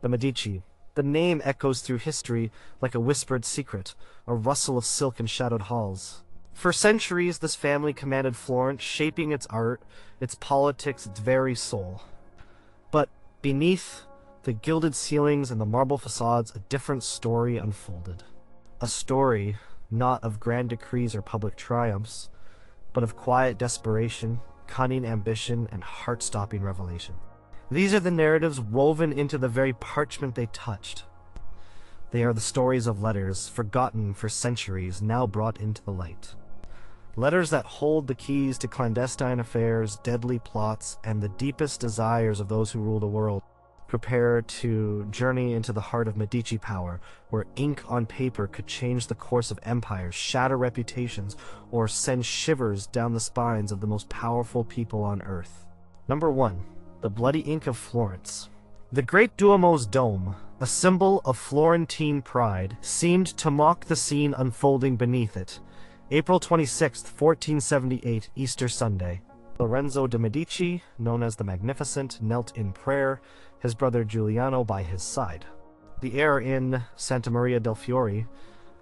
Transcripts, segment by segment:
The Medici. The name echoes through history like a whispered secret, a rustle of silk in shadowed halls. For centuries, this family commanded Florence, shaping its art, its politics, its very soul. But beneath the gilded ceilings and the marble facades, a different story unfolded. A story not of grand decrees or public triumphs, but of quiet desperation, cunning ambition, and heart-stopping revelation. These are the narratives woven into the very parchment they touched. They are the stories of letters, forgotten for centuries, now brought into the light. Letters that hold the keys to clandestine affairs, deadly plots, and the deepest desires of those who rule the world. Prepare to journey into the heart of Medici power, where ink on paper could change the course of empires, shatter reputations, or send shivers down the spines of the most powerful people on earth. Number 1. The Bloody Ink of Florence. The great Duomo's dome, a symbol of Florentine pride, seemed to mock the scene unfolding beneath it. April 26, 1478, Easter Sunday. Lorenzo de' Medici, known as the Magnificent, knelt in prayer, his brother Giuliano by his side. The air in Santa Maria del Fiore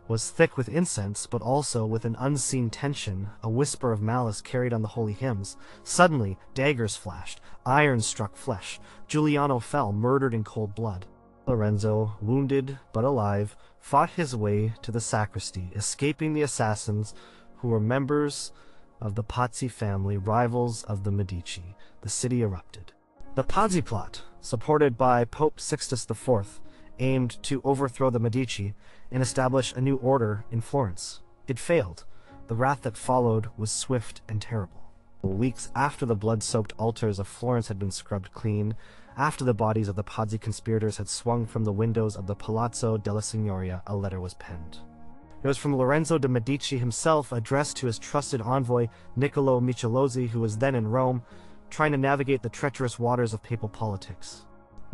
was thick with incense, but also with an unseen tension, a whisper of malice carried on the holy hymns. Suddenly, daggers flashed, iron struck flesh. Giuliano fell, murdered in cold blood. Lorenzo, wounded but alive, fought his way to the sacristy, escaping the assassins who were members of the Pazzi family, rivals of the Medici. The city erupted. The Pazzi plot, supported by Pope Sixtus IV, aimed to overthrow the Medici and establish a new order in Florence. It failed. The wrath that followed was swift and terrible. Weeks after the blood-soaked altars of Florence had been scrubbed clean, after the bodies of the Pazzi conspirators had swung from the windows of the Palazzo della Signoria, a letter was penned. It was from Lorenzo de' Medici himself, addressed to his trusted envoy, Niccolo Michelozzi, who was then in Rome, trying to navigate the treacherous waters of papal politics.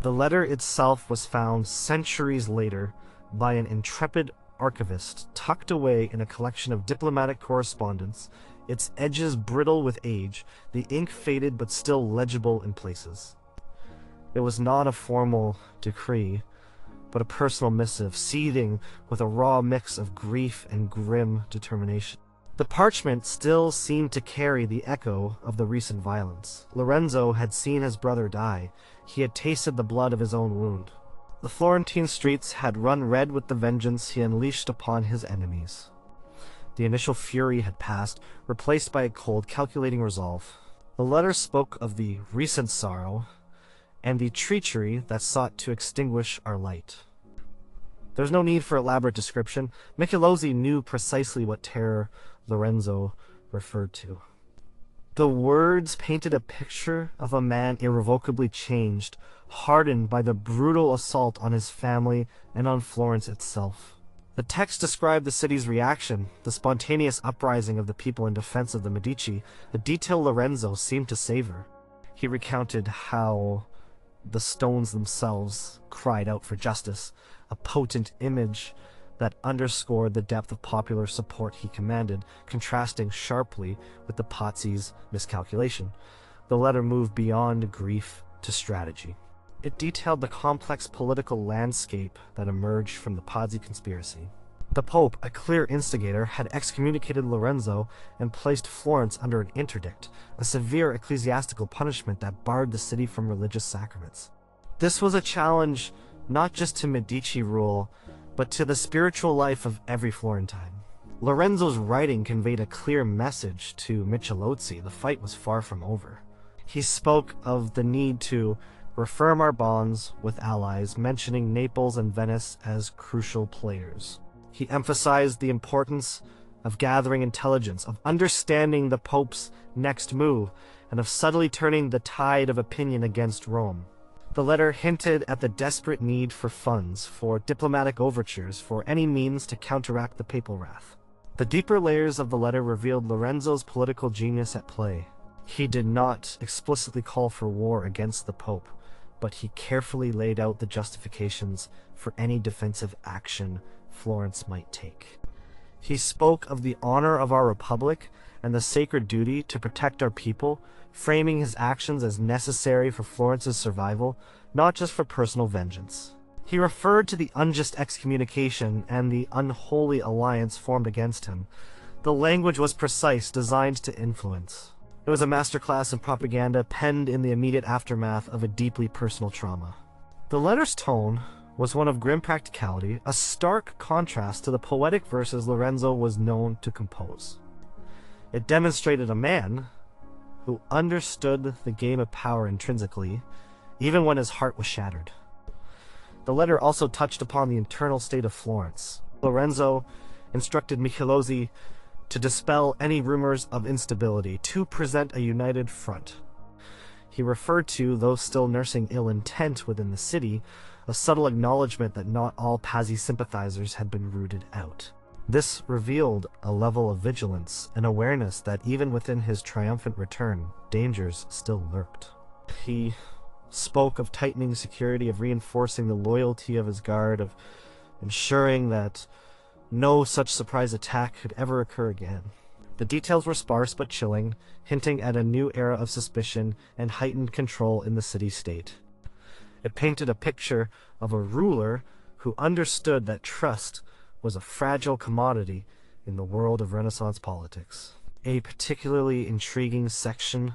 The letter itself was found centuries later by an intrepid archivist, tucked away in a collection of diplomatic correspondence, its edges brittle with age, the ink faded but still legible in places. It was not a formal decree, but a personal missive, seething with a raw mix of grief and grim determination. The parchment still seemed to carry the echo of the recent violence. Lorenzo had seen his brother die. He had tasted the blood of his own wound. The Florentine streets had run red with the vengeance he unleashed upon his enemies. The initial fury had passed, replaced by a cold, calculating resolve. The letter spoke of the recent sorrow and the treachery that sought to extinguish our light. There's no need for elaborate description. Michelozzi knew precisely what terror Lorenzo referred to. The words painted a picture of a man irrevocably changed, hardened by the brutal assault on his family and on Florence itself. The text described the city's reaction, the spontaneous uprising of the people in defense of the Medici, a detail Lorenzo seemed to savor. He recounted how the stones themselves cried out for justice, a potent image that underscored the depth of popular support he commanded, contrasting sharply with the Pazzi's miscalculation. The letter moved beyond grief to strategy. It detailed the complex political landscape that emerged from the Pazzi conspiracy. The Pope, a clear instigator, had excommunicated Lorenzo and placed Florence under an interdict, a severe ecclesiastical punishment that barred the city from religious sacraments. This was a challenge not just to Medici rule, but to the spiritual life of every Florentine. Lorenzo's writing conveyed a clear message to Michelozzi. The fight was far from over. He spoke of the need to reaffirm our bonds with allies, mentioning Naples and Venice as crucial players. He emphasized the importance of gathering intelligence, of understanding the Pope's next move, and of subtly turning the tide of opinion against Rome. The letter hinted at the desperate need for funds, for diplomatic overtures, for any means to counteract the papal wrath. The deeper layers of the letter revealed Lorenzo's political genius at play. He did not explicitly call for war against the Pope, but he carefully laid out the justifications for any defensive action Florence might take. He spoke of the honor of our republic and the sacred duty to protect our people, framing his actions as necessary for Florence's survival, not just for personal vengeance. He referred to the unjust excommunication and the unholy alliance formed against him. The language was precise, designed to influence. It was a masterclass in propaganda penned in the immediate aftermath of a deeply personal trauma. The letter's tone was one of grim practicality, a stark contrast to the poetic verses Lorenzo was known to compose. It demonstrated a man who understood the game of power intrinsically, even when his heart was shattered. The letter also touched upon the internal state of Florence. Lorenzo instructed Michelozzi to dispel any rumors of instability, to present a united front. He referred to, though still nursing ill intent within the city, a subtle acknowledgement that not all Pazzi sympathizers had been rooted out. This revealed a level of vigilance and awareness that even within his triumphant return, dangers still lurked. He spoke of tightening security, of reinforcing the loyalty of his guard, of ensuring that no such surprise attack could ever occur again. The details were sparse but chilling, hinting at a new era of suspicion and heightened control in the city-state. It painted a picture of a ruler who understood that trust was a fragile commodity in the world of Renaissance politics. A particularly intriguing section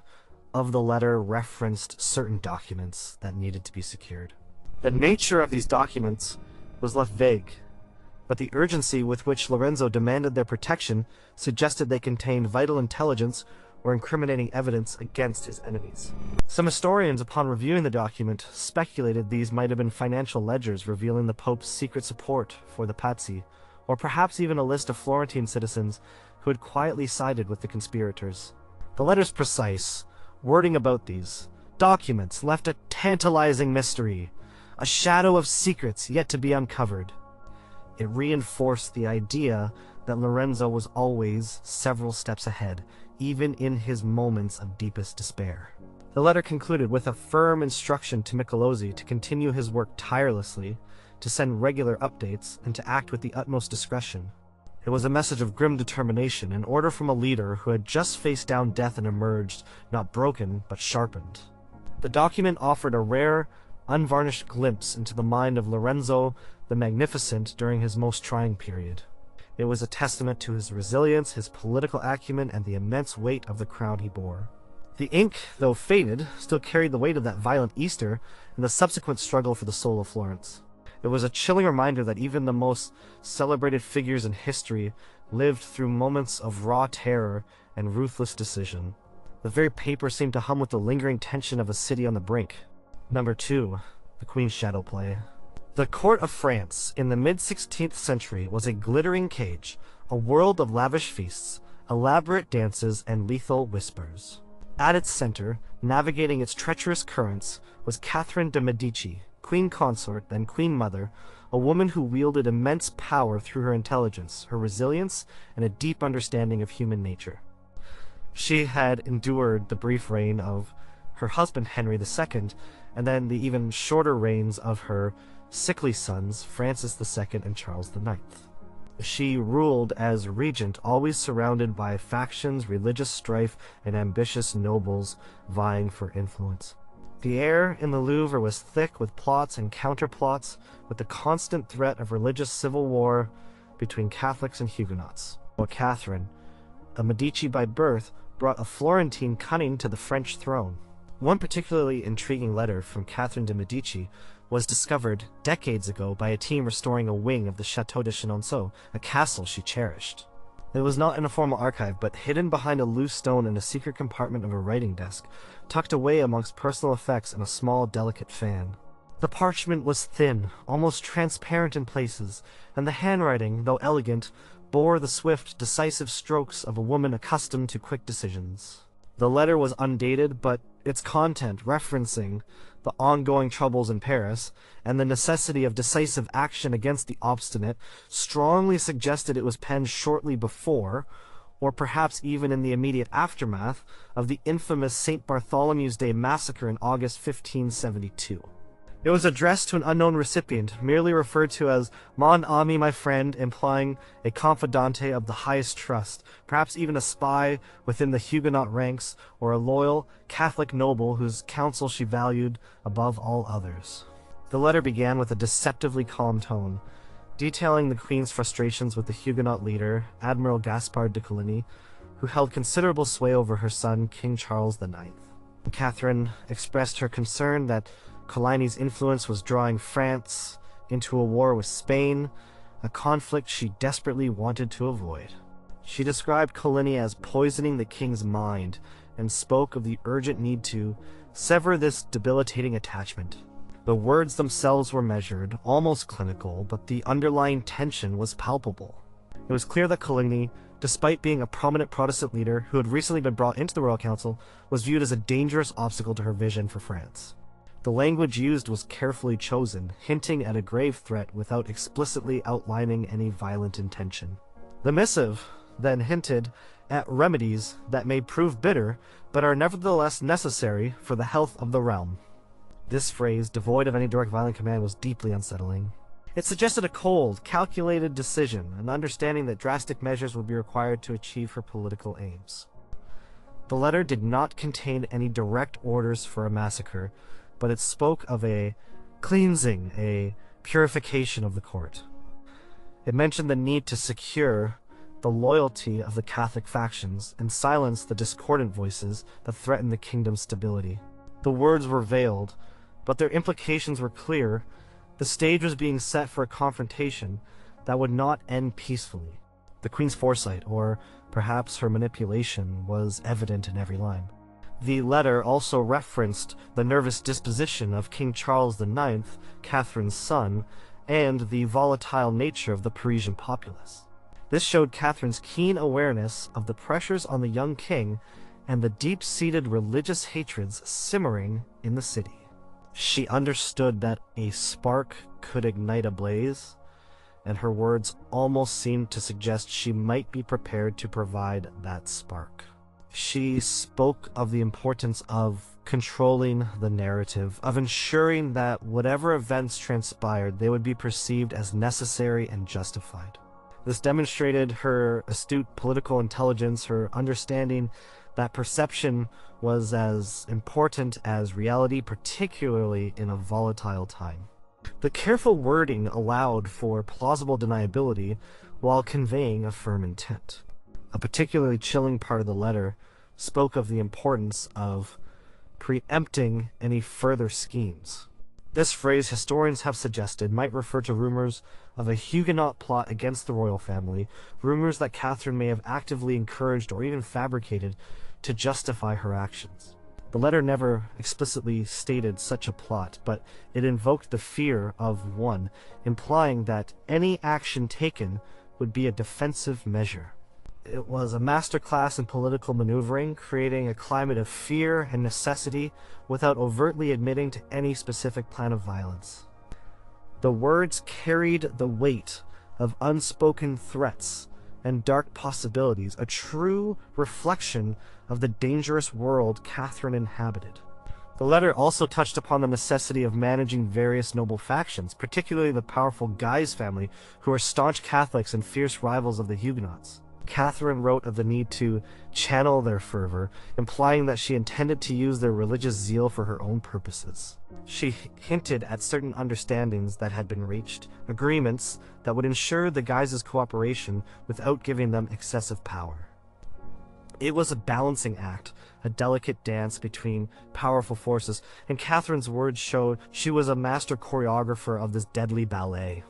of the letter referenced certain documents that needed to be secured. The nature of these documents was left vague, but the urgency with which Lorenzo demanded their protection suggested they contained vital intelligence or incriminating evidence against his enemies. Some historians, upon reviewing the document, speculated these might have been financial ledgers revealing the Pope's secret support for the Pazzi, or perhaps even a list of Florentine citizens who had quietly sided with the conspirators. The letter's precise wording about these documents left a tantalizing mystery, a shadow of secrets yet to be uncovered. It reinforced the idea that Lorenzo was always several steps ahead, even in his moments of deepest despair. The letter concluded with a firm instruction to Michelozzi to continue his work tirelessly, to send regular updates, and to act with the utmost discretion. It was a message of grim determination, an order from a leader who had just faced down death and emerged, not broken, but sharpened. The document offered a rare, unvarnished glimpse into the mind of Lorenzo the Magnificent during his most trying period. It was a testament to his resilience, his political acumen, and the immense weight of the crown he bore. The ink, though faded, still carried the weight of that violent Easter and the subsequent struggle for the soul of Florence. It was a chilling reminder that even the most celebrated figures in history lived through moments of raw terror and ruthless decision. The very paper seemed to hum with the lingering tension of a city on the brink. Number 2. The Queen's Shadow Play. The court of France in the mid-16th century was a glittering cage, a world of lavish feasts, elaborate dances, and lethal whispers. At its center, navigating its treacherous currents, was Catherine de' Medici, Queen Consort, then Queen Mother, a woman who wielded immense power through her intelligence, her resilience, and a deep understanding of human nature. She had endured the brief reign of her husband Henry II, and then the even shorter reigns of her sickly sons Francis II and Charles IX. She ruled as regent, always surrounded by factions, religious strife, and ambitious nobles vying for influence. The air in the Louvre was thick with plots and counterplots, with the constant threat of religious civil war between Catholics and Huguenots. While Catherine, a Medici by birth, brought a Florentine cunning to the French throne. One particularly intriguing letter from Catherine de' Medici was discovered decades ago by a team restoring a wing of the Château de Chenonceau, a castle she cherished. It was not in a formal archive, but hidden behind a loose stone in a secret compartment of a writing desk, tucked away amongst personal effects and a small, delicate fan. The parchment was thin, almost transparent in places, and the handwriting, though elegant, bore the swift, decisive strokes of a woman accustomed to quick decisions. The letter was undated, but its content, referencing the ongoing troubles in Paris and the necessity of decisive action against the obstinate, strongly suggested it was penned shortly before, or perhaps even in the immediate aftermath, of the infamous St. Bartholomew's Day massacre in August 1572. It was addressed to an unknown recipient, merely referred to as "Mon ami, my friend," implying a confidante of the highest trust, perhaps even a spy within the Huguenot ranks, or a loyal Catholic noble whose counsel she valued above all others. The letter began with a deceptively calm tone, detailing the Queen's frustrations with the Huguenot leader, Admiral Gaspard de Coligny, who held considerable sway over her son, King Charles IX. Catherine expressed her concern that Coligny's influence was drawing France into a war with Spain, a conflict she desperately wanted to avoid. She described Coligny as poisoning the king's mind and spoke of the urgent need to sever this debilitating attachment. The words themselves were measured, almost clinical, but the underlying tension was palpable. It was clear that Coligny, despite being a prominent Protestant leader who had recently been brought into the Royal Council, was viewed as a dangerous obstacle to her vision for France. The language used was carefully chosen, hinting at a grave threat without explicitly outlining any violent intention. The missive then hinted at remedies that may prove bitter, but are nevertheless necessary for the health of the realm. This phrase, devoid of any direct violent command, was deeply unsettling. It suggested a cold, calculated decision, an understanding that drastic measures would be required to achieve her political aims. The letter did not contain any direct orders for a massacre, but it spoke of a cleansing, a purification of the court. It mentioned the need to secure the loyalty of the Catholic factions and silence the discordant voices that threatened the kingdom's stability. The words were veiled, but their implications were clear. The stage was being set for a confrontation that would not end peacefully. The Queen's foresight, or perhaps her manipulation, was evident in every line. The letter also referenced the nervous disposition of King Charles IX, Catherine's son, and the volatile nature of the Parisian populace. This showed Catherine's keen awareness of the pressures on the young king and the deep-seated religious hatreds simmering in the city. She understood that a spark could ignite a blaze, and her words almost seemed to suggest she might be prepared to provide that spark. She spoke of the importance of controlling the narrative, of ensuring that whatever events transpired, they would be perceived as necessary and justified. This demonstrated her astute political intelligence, her understanding that perception was as important as reality, particularly in a volatile time. The careful wording allowed for plausible deniability while conveying a firm intent. A particularly chilling part of the letter spoke of the importance of preempting any further schemes. This phrase, historians have suggested, might refer to rumors of a Huguenot plot against the royal family, rumors that Catherine may have actively encouraged or even fabricated to justify her actions. The letter never explicitly stated such a plot, but it invoked the fear of one, implying that any action taken would be a defensive measure. It was a masterclass in political maneuvering, creating a climate of fear and necessity without overtly admitting to any specific plan of violence. The words carried the weight of unspoken threats and dark possibilities, a true reflection of the dangerous world Catherine inhabited. The letter also touched upon the necessity of managing various noble factions, particularly the powerful Guise family, who are staunch Catholics and fierce rivals of the Huguenots. Catherine wrote of the need to channel their fervor, implying that she intended to use their religious zeal for her own purposes. She hinted at certain understandings that had been reached, agreements that would ensure the Guises' cooperation without giving them excessive power. It was a balancing act, a delicate dance between powerful forces, and Catherine's words showed she was a master choreographer of this deadly ballet.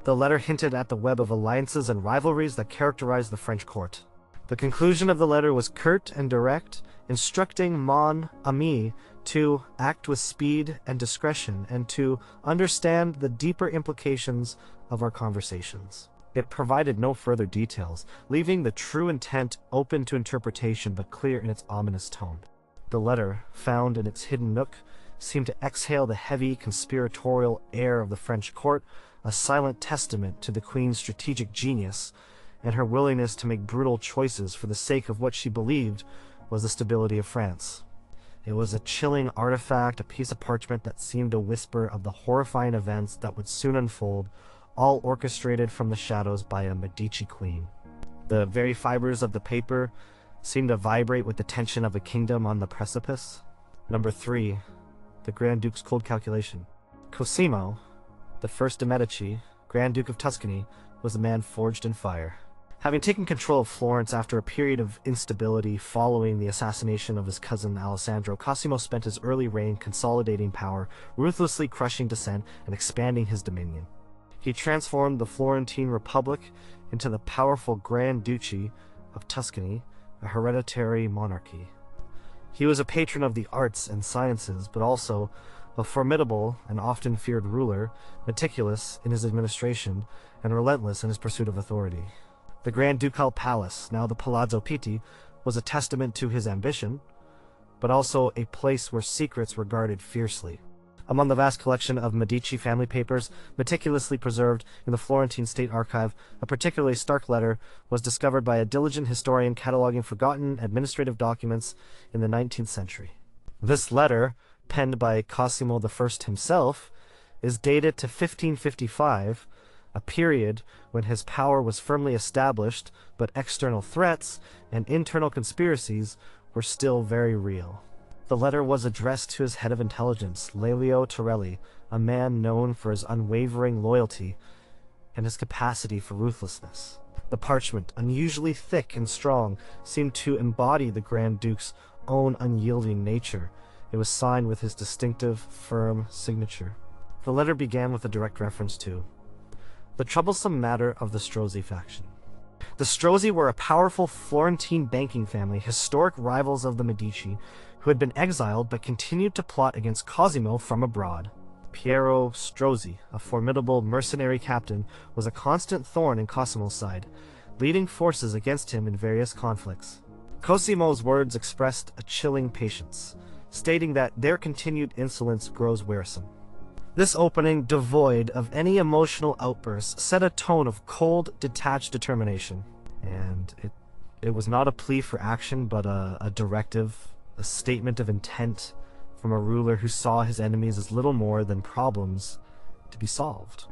The letter hinted at the web of alliances and rivalries that characterized the French court. The conclusion of the letter was curt and direct, instructing mon ami to act with speed and discretion and to understand the deeper implications of our conversations. It provided no further details, leaving the true intent open to interpretation but clear in its ominous tone. The letter, found in its hidden nook, seemed to exhale the heavy, conspiratorial air of the French court, a silent testament to the Queen's strategic genius and her willingness to make brutal choices for the sake of what she believed was the stability of France. It was a chilling artifact, a piece of parchment that seemed to whisper of the horrifying events that would soon unfold, all orchestrated from the shadows by a Medici queen. The very fibers of the paper seemed to vibrate with the tension of a kingdom on the precipice. Number 3. The Grand Duke's cold calculation. Cosimo, the first de Medici, Grand Duke of Tuscany, was a man forged in fire. Having taken control of Florence after a period of instability following the assassination of his cousin Alessandro, Cosimo spent his early reign consolidating power, ruthlessly crushing dissent, and expanding his dominion. He transformed the Florentine Republic into the powerful Grand Duchy of Tuscany, a hereditary monarchy. He was a patron of the arts and sciences, but also a formidable and often feared ruler, meticulous in his administration and relentless in his pursuit of authority. The Grand Ducal Palace, now the Palazzo Pitti, was a testament to his ambition, but also a place where secrets were guarded fiercely. Among the vast collection of Medici family papers meticulously preserved in the Florentine State Archive, a particularly stark letter was discovered by a diligent historian cataloging forgotten administrative documents in the 19th century. This letter, penned by Cosimo I himself, is dated to 1555, a period when his power was firmly established, but external threats and internal conspiracies were still very real. The letter was addressed to his head of intelligence, Lelio Torelli, a man known for his unwavering loyalty and his capacity for ruthlessness. The parchment, unusually thick and strong, seemed to embody the Grand Duke's own unyielding nature. It was signed with his distinctive, firm signature. The letter began with a direct reference to the troublesome matter of the Strozzi faction. The Strozzi were a powerful Florentine banking family, historic rivals of the Medici, who had been exiled but continued to plot against Cosimo from abroad. Piero Strozzi, a formidable mercenary captain, was a constant thorn in Cosimo's side, leading forces against him in various conflicts. Cosimo's words expressed a chilling patience, stating that their continued insolence grows wearisome. This opening, devoid of any emotional outbursts, set a tone of cold, detached determination. And it was not a plea for action, but a directive, a statement of intent from a ruler who saw his enemies as little more than problems to be solved.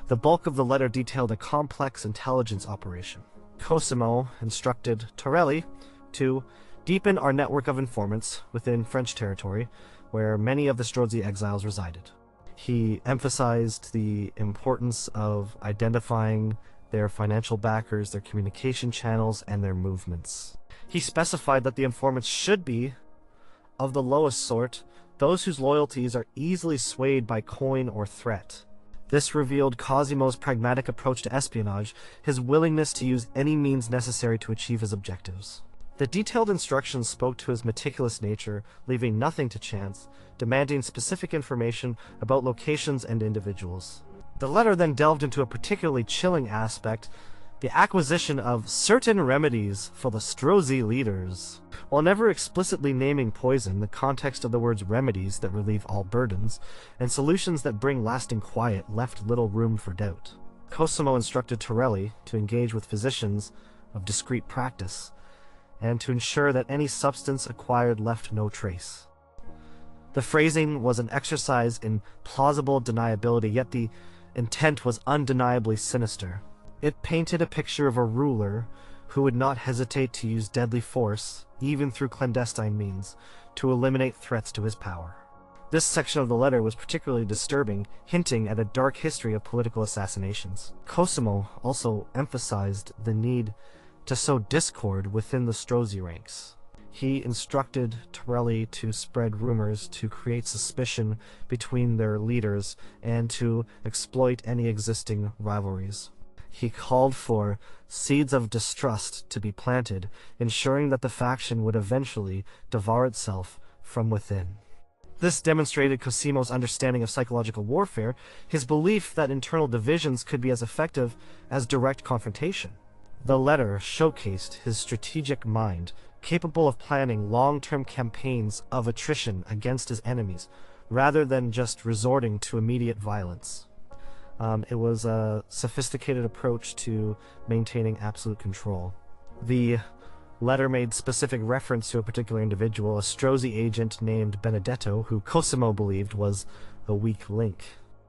The bulk of the letter detailed a complex intelligence operation. Cosimo instructed Torelli to deepen our network of informants within French territory, where many of the Strozzi exiles resided. He emphasized the importance of identifying their financial backers, their communication channels, and their movements. He specified that the informants should be of the lowest sort, those whose loyalties are easily swayed by coin or threat. This revealed Cosimo's pragmatic approach to espionage, his willingness to use any means necessary to achieve his objectives. The detailed instructions spoke to his meticulous nature, leaving nothing to chance, demanding specific information about locations and individuals. The letter then delved into a particularly chilling aspect, the acquisition of certain remedies for the Strozzi leaders. While never explicitly naming poison, the context of the words remedies that relieve all burdens, and solutions that bring lasting quiet left little room for doubt. Cosimo instructed Torelli to engage with physicians of discreet practice, and to ensure that any substance acquired left no trace. The phrasing was an exercise in plausible deniability, yet the intent was undeniably sinister. It painted a picture of a ruler who would not hesitate to use deadly force, even through clandestine means, to eliminate threats to his power. This section of the letter was particularly disturbing, hinting at a dark history of political assassinations. Cosimo also emphasized the need to sow discord within the Strozzi ranks. He instructed Torelli to spread rumors to create suspicion between their leaders and to exploit any existing rivalries. He called for seeds of distrust to be planted, ensuring that the faction would eventually devour itself from within. This demonstrated Cosimo's understanding of psychological warfare, his belief that internal divisions could be as effective as direct confrontation. The letter showcased his strategic mind, capable of planning long-term campaigns of attrition against his enemies, rather than just resorting to immediate violence. It was a sophisticated approach to maintaining absolute control. The letter made specific reference to a particular individual, a Strozzi agent named Benedetto, who Cosimo believed was a weak link.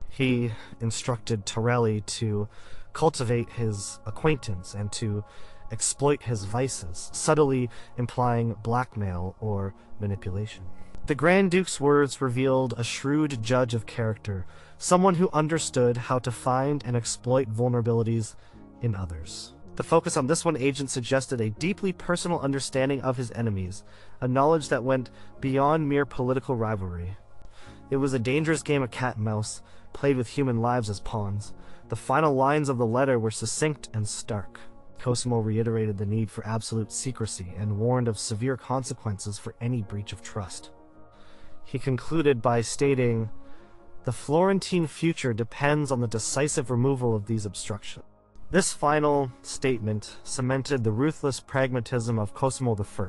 He instructed Torelli to cultivate his acquaintance and to exploit his vices, subtly implying blackmail or manipulation. The Grand Duke's words revealed a shrewd judge of character, someone who understood how to find and exploit vulnerabilities in others. The focus on this one agent suggested a deeply personal understanding of his enemies, a knowledge that went beyond mere political rivalry. It was a dangerous game of cat and mouse, played with human lives as pawns. The final lines of the letter were succinct and stark. Cosimo reiterated the need for absolute secrecy and warned of severe consequences for any breach of trust. He concluded by stating, "The Florentine future depends on the decisive removal of these obstructions." This final statement cemented the ruthless pragmatism of Cosimo I.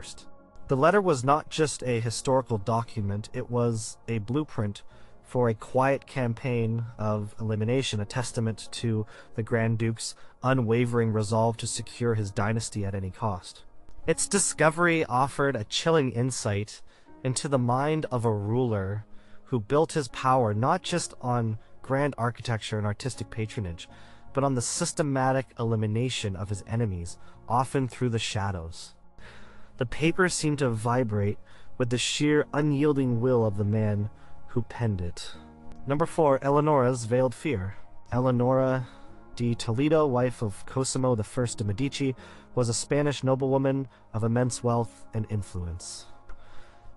The letter was not just a historical document, it was a blueprint for a quiet campaign of elimination, a testament to the Grand Duke's unwavering resolve to secure his dynasty at any cost. Its discovery offered a chilling insight into the mind of a ruler who built his power not just on grand architecture and artistic patronage, but on the systematic elimination of his enemies, often through the shadows. The paper seemed to vibrate with the sheer unyielding will of the man who penned it. Number 4. Eleonora's Veiled Fear. Eleonora di Toledo, wife of Cosimo I de' Medici, was a Spanish noblewoman of immense wealth and influence.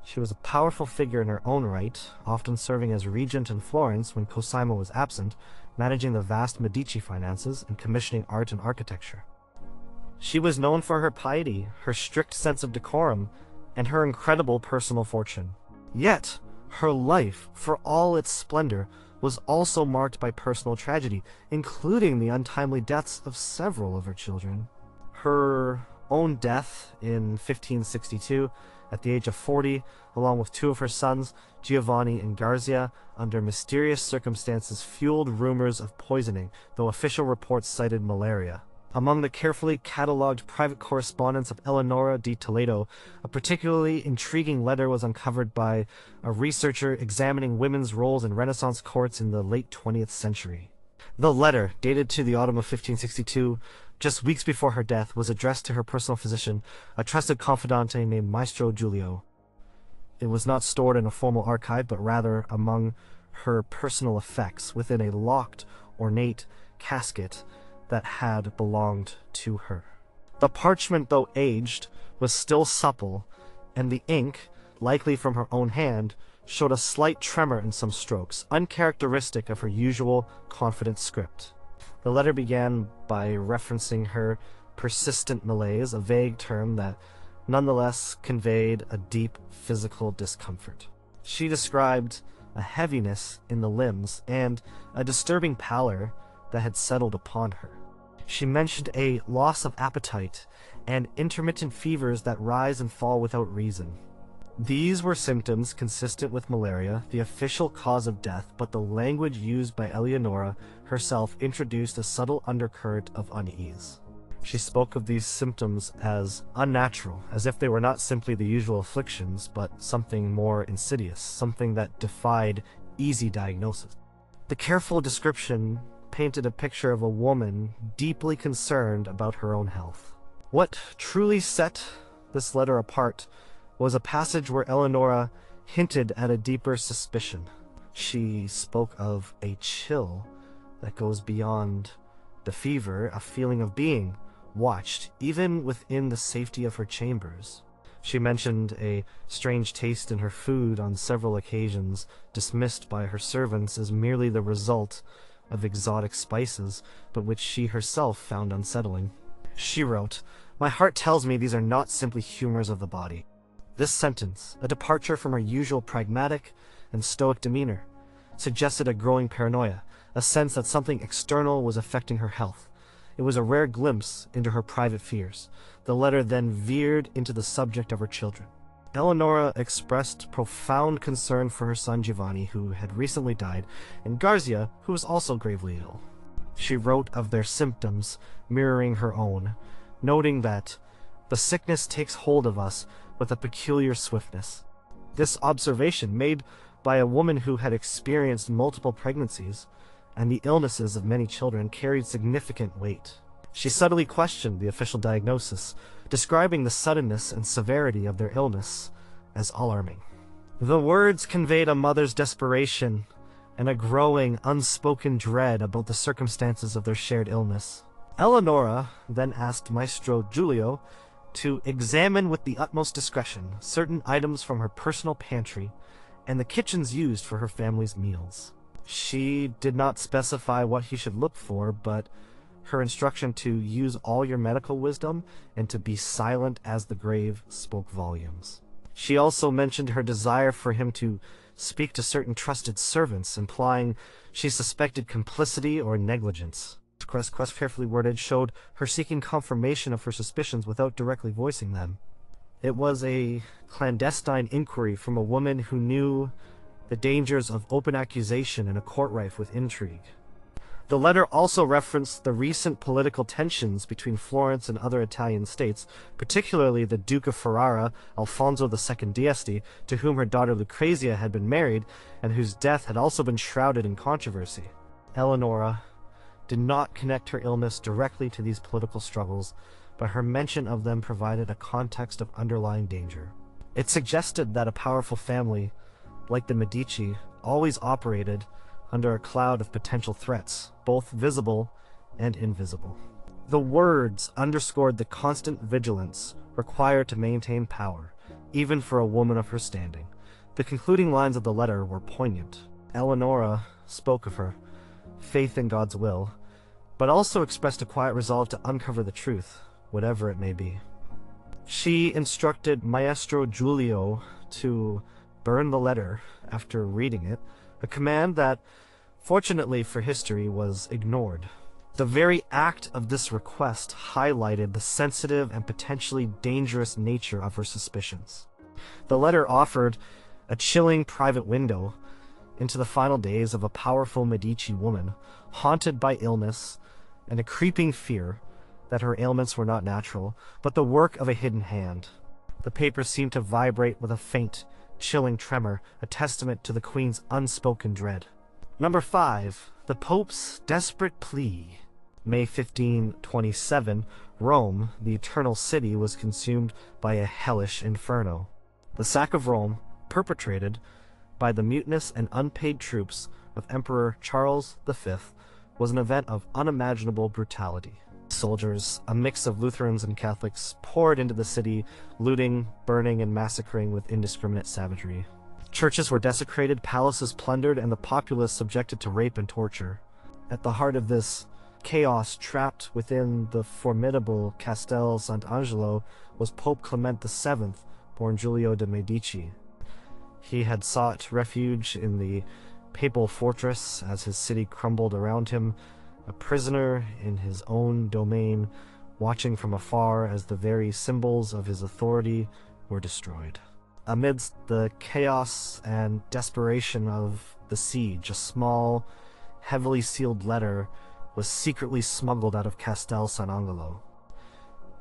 She was a powerful figure in her own right, often serving as regent in Florence when Cosimo was absent, managing the vast Medici finances and commissioning art and architecture. She was known for her piety, her strict sense of decorum, and her incredible personal fortune. Yet, her life, for all its splendor, was also marked by personal tragedy, including the untimely deaths of several of her children. Her own death in 1562, at the age of 40, along with 2 of her sons, Giovanni and Garzia, under mysterious circumstances fueled rumors of poisoning, though official reports cited malaria. Among the carefully catalogued private correspondence of Eleonora di Toledo, a particularly intriguing letter was uncovered by a researcher examining women's roles in Renaissance courts in the late 20th century. The letter, dated to the autumn of 1562, just weeks before her death, was addressed to her personal physician, a trusted confidante named Maestro Giulio. It was not stored in a formal archive, but rather among her personal effects within a locked, ornate casket that had belonged to her. The parchment, though aged, was still supple, and the ink, likely from her own hand, showed a slight tremor in some strokes, uncharacteristic of her usual confident script. The letter began by referencing her persistent malaise, a vague term that nonetheless conveyed a deep physical discomfort. She described a heaviness in the limbs and a disturbing pallor that had settled upon her. She mentioned a loss of appetite and intermittent fevers that rise and fall without reason. These were symptoms consistent with malaria, the official cause of death, but the language used by Eleonora herself introduced a subtle undercurrent of unease. She spoke of these symptoms as unnatural, as if they were not simply the usual afflictions, but something more insidious, something that defied easy diagnosis. The careful description painted a picture of a woman deeply concerned about her own health. What truly set this letter apart was a passage where Eleonora hinted at a deeper suspicion. She spoke of a chill that goes beyond the fever, a feeling of being watched, even within the safety of her chambers. She mentioned a strange taste in her food on several occasions, dismissed by her servants as merely the result of exotic spices, but which she herself found unsettling. She wrote, "My heart tells me these are not simply humors of the body." This sentence, a departure from her usual pragmatic and stoic demeanor, suggested a growing paranoia, a sense that something external was affecting her health. It was a rare glimpse into her private fears. The letter then veered into the subject of her children. Eleonora expressed profound concern for her son Giovanni, who had recently died, and Garzia, who was also gravely ill. She wrote of their symptoms mirroring her own, noting that the sickness takes hold of us with a peculiar swiftness. This observation, made by a woman who had experienced multiple pregnancies and the illnesses of many children, carried significant weight. She subtly questioned the official diagnosis, describing the suddenness and severity of their illness as alarming. The words conveyed a mother's desperation and a growing, unspoken dread about the circumstances of their shared illness. Eleonora then asked Maestro Giulio to examine with the utmost discretion certain items from her personal pantry and the kitchens used for her family's meals. She did not specify what he should look for, but her instruction to use all your medical wisdom and to be silent as the grave spoke volumes. She also mentioned her desire for him to speak to certain trusted servants, implying she suspected complicity or negligence. Quest carefully worded showed her seeking confirmation of her suspicions without directly voicing them. It was a clandestine inquiry from a woman who knew the dangers of open accusation in a court rife with intrigue. The letter also referenced the recent political tensions between Florence and other Italian states, particularly the Duke of Ferrara, Alfonso II d'Este, to whom her daughter Lucrezia had been married, and whose death had also been shrouded in controversy. Eleonora did not connect her illness directly to these political struggles, but her mention of them provided a context of underlying danger. It suggested that a powerful family, like the Medici, always operated under a cloud of potential threats, both visible and invisible. The words underscored the constant vigilance required to maintain power, even for a woman of her standing. The concluding lines of the letter were poignant. Eleonora spoke of her faith in God's will, but also expressed a quiet resolve to uncover the truth, whatever it may be. She instructed Maestro Giulio to burn the letter after reading it, a command that, fortunately for history, was ignored. The very act of this request highlighted the sensitive and potentially dangerous nature of her suspicions. The letter offered a chilling private window into the final days of a powerful Medici woman, haunted by illness and a creeping fear that her ailments were not natural, but the work of a hidden hand. The paper seemed to vibrate with a faint, chilling tremor, a testament to the Queen's unspoken dread. Number 5. The Pope's Desperate Plea. May 1527, Rome, the Eternal City, was consumed by a hellish inferno. The sack of Rome, perpetrated by the mutinous and unpaid troops of Emperor Charles V, was an event of unimaginable brutality. Soldiers, a mix of Lutherans and Catholics, poured into the city, looting, burning, and massacring with indiscriminate savagery. Churches were desecrated, palaces plundered, and the populace subjected to rape and torture. At the heart of this chaos, trapped within the formidable Castel Sant'Angelo, was Pope Clement VII, born Giulio de' Medici. He had sought refuge in the papal fortress as his city crumbled around him, a prisoner in his own domain, watching from afar as the very symbols of his authority were destroyed. Amidst the chaos and desperation of the siege, a small, heavily sealed letter was secretly smuggled out of Castel Sant'Angelo.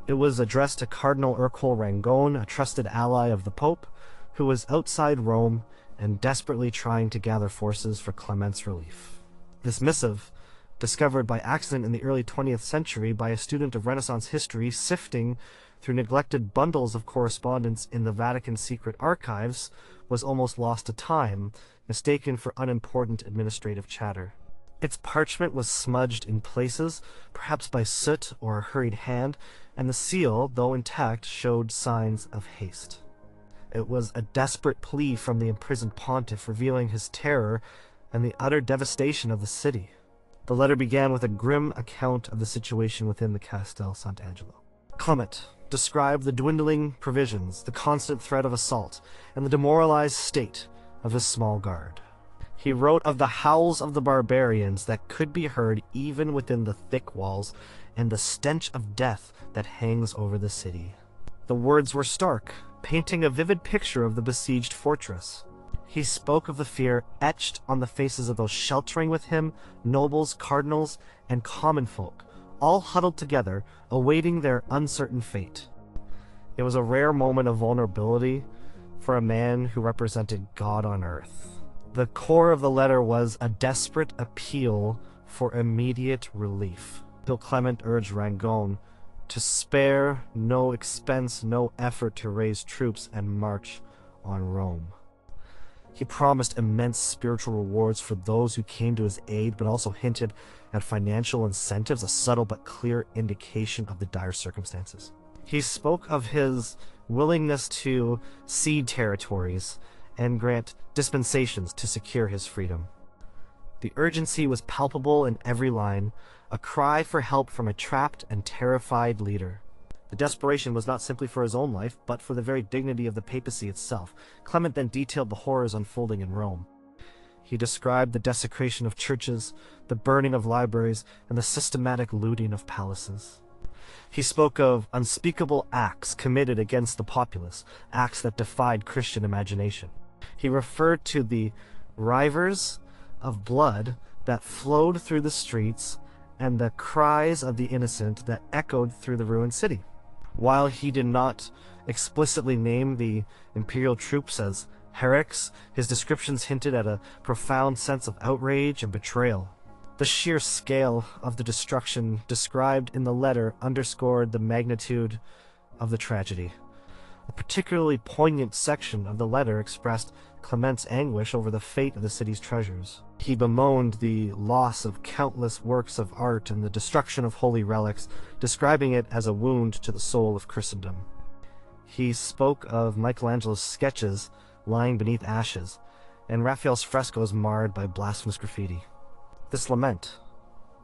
It was addressed to Cardinal Ercole Rangone, a trusted ally of the Pope, who was outside Rome and desperately trying to gather forces for Clement's relief. This missive, discovered by accident in the early 20th century by a student of Renaissance history sifting through neglected bundles of correspondence in the Vatican secret archives, was almost lost to time, mistaken for unimportant administrative chatter. Its parchment was smudged in places, perhaps by soot or a hurried hand, and the seal, though intact, showed signs of haste. It was a desperate plea from the imprisoned pontiff, revealing his terror and the utter devastation of the city. The letter began with a grim account of the situation within the Castel Sant'Angelo. Clement described the dwindling provisions, the constant threat of assault, and the demoralized state of his small guard. He wrote of the howls of the barbarians that could be heard even within the thick walls, and the stench of death that hangs over the city. The words were stark, painting a vivid picture of the besieged fortress. He spoke of the fear etched on the faces of those sheltering with him, nobles, cardinals, and common folk, all huddled together, awaiting their uncertain fate. It was a rare moment of vulnerability for a man who represented God on earth. The core of the letter was a desperate appeal for immediate relief. Bill Clement urged Rangone to spare no expense, no effort to raise troops and march on Rome. He promised immense spiritual rewards for those who came to his aid, but also hinted at financial incentives, a subtle but clear indication of the dire circumstances. He spoke of his willingness to cede territories and grant dispensations to secure his freedom. The urgency was palpable in every line, a cry for help from a trapped and terrified leader. The desperation was not simply for his own life, but for the very dignity of the papacy itself. Clement then detailed the horrors unfolding in Rome. He described the desecration of churches, the burning of libraries, and the systematic looting of palaces. He spoke of unspeakable acts committed against the populace, acts that defied Christian imagination. He referred to the rivers of blood that flowed through the streets and the cries of the innocent that echoed through the ruined city. While he did not explicitly name the imperial troops as heretics, his descriptions hinted at a profound sense of outrage and betrayal. The sheer scale of the destruction described in the letter underscored the magnitude of the tragedy. A particularly poignant section of the letter expressed Clement's anguish over the fate of the city's treasures. He bemoaned the loss of countless works of art and the destruction of holy relics, describing it as a wound to the soul of Christendom. He spoke of Michelangelo's sketches lying beneath ashes, and Raphael's frescoes marred by blasphemous graffiti. This lament,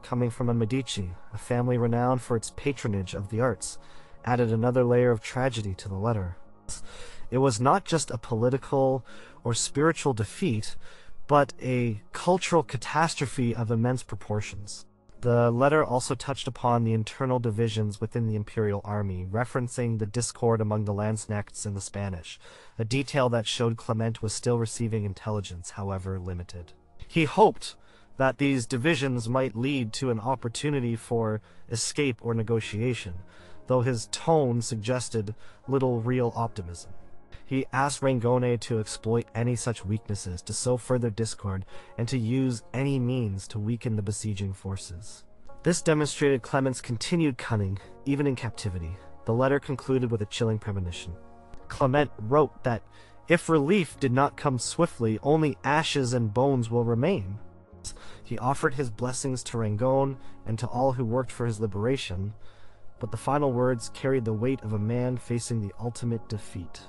coming from a Medici, a family renowned for its patronage of the arts, added another layer of tragedy to the letter. It was not just a political or spiritual defeat, but a cultural catastrophe of immense proportions. The letter also touched upon the internal divisions within the imperial army, referencing the discord among the Landsknechts and the Spanish, a detail that showed Clement was still receiving intelligence, however limited. He hoped that these divisions might lead to an opportunity for escape or negotiation, though his tone suggested little real optimism. He asked Rangone to exploit any such weaknesses to sow further discord and to use any means to weaken the besieging forces. This demonstrated Clement's continued cunning, even in captivity. The letter concluded with a chilling premonition. Clement wrote that if relief did not come swiftly, only ashes and bones will remain. He offered his blessings to Rangone and to all who worked for his liberation, but the final words carried the weight of a man facing the ultimate defeat.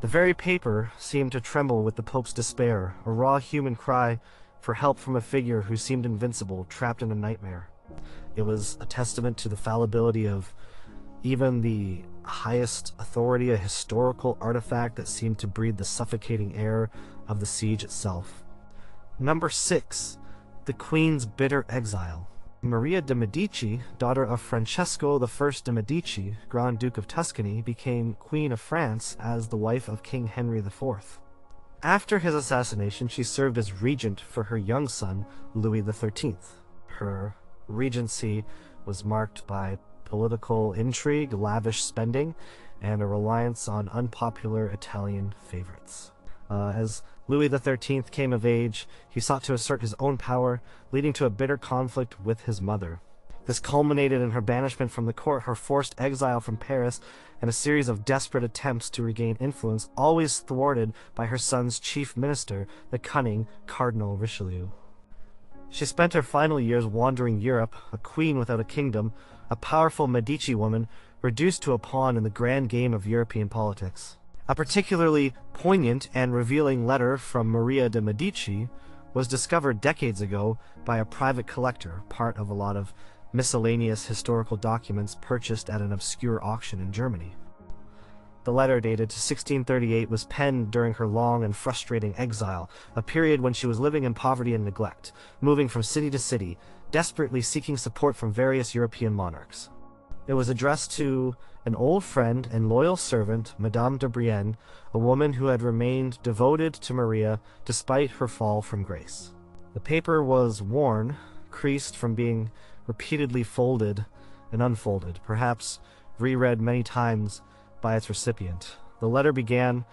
The very paper seemed to tremble with the Pope's despair, a raw human cry for help from a figure who seemed invincible, trapped in a nightmare. It was a testament to the fallibility of even the highest authority, a historical artifact that seemed to breathe the suffocating air of the siege itself. Number 6. The Queen's bitter exile. Maria de' Medici, daughter of Francesco I de' Medici, Grand Duke of Tuscany, became Queen of France as the wife of King Henry IV. After his assassination, she served as regent for her young son, Louis XIII. Her regency was marked by political intrigue, lavish spending, and a reliance on unpopular Italian favorites. As Louis XIII came of age, he sought to assert his own power, leading to a bitter conflict with his mother. This culminated in her banishment from the court, her forced exile from Paris, and a series of desperate attempts to regain influence, always thwarted by her son's chief minister, the cunning Cardinal Richelieu. She spent her final years wandering Europe, a queen without a kingdom, a powerful Medici woman reduced to a pawn in the grand game of European politics. A particularly poignant and revealing letter from Maria de' Medici was discovered decades ago by a private collector, part of a lot of miscellaneous historical documents purchased at an obscure auction in Germany. The letter, dated to 1638, was penned during her long and frustrating exile, a period when she was living in poverty and neglect, moving from city to city, desperately seeking support from various European monarchs. It was addressed to an old friend and loyal servant, Madame de Brienne, a woman who had remained devoted to Maria despite her fall from grace. The paper was worn, creased from being repeatedly folded and unfolded, perhaps reread many times by its recipient. The letter began